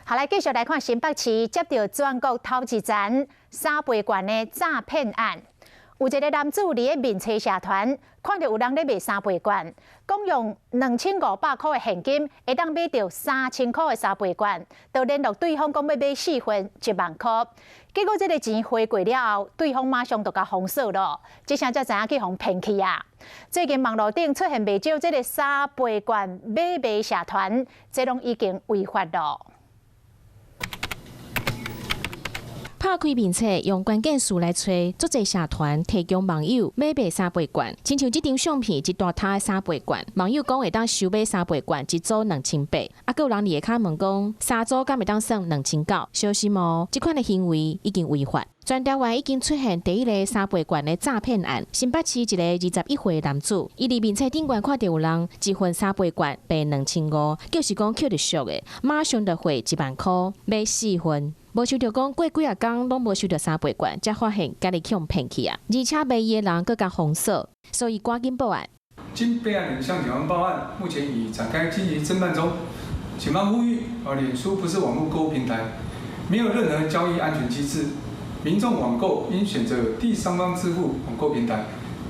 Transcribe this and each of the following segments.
好，来继续来看新北市接到全国头一站3倍券的诈骗案。有一个男子伫咧面车社团看到有人咧卖3倍券，讲用2500块的现金会当买到3000块的3倍券，就联络对方讲要买4份1万块。结果这个钱汇过了后，对方马上就甲封锁了，这下才知影去互骗去啊！最近网络顶出现袂少这个3倍券买卖社团，这拢已经违法了。 拍开面册，用关键词来找足侪社团提供网友买卖3倍券，亲像这张相片一大沓的3倍券，网友讲会当收买3倍券，一组2800，啊，还有人伫下骹问讲3组敢会当算2900？小心哦，这款的行为已经违法。 全台湾已经出现第一个3倍券的诈骗案。新北市一个21岁的男子，伊伫面册顶悬看到有人一份3倍券卖2500，就是讲捡着俗的，马上就汇1万块买4份。无想到讲过几啊天拢无收到3倍券，才发现家己去互骗去啊！而且卖伊的人更加封锁，所以赶紧报案。经备案人向警方报案，目前已展开积极侦办中。警方呼吁，脸书不是网络购物平台，没有任何交易安全机制。 民众网购应选择第三方支付网购平台，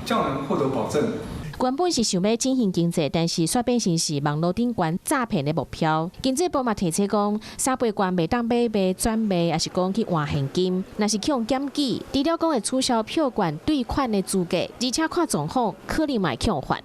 较能获得保证。原本是想要振兴经济，但是却变成是网络顶悬诈骗的目标。经济部嘛提醒讲，3倍券袂当买卖、转卖，也是讲去换现金。若是去用检举，除了讲会取消票券兑款的资格，而且看状况可能嘛会去用还。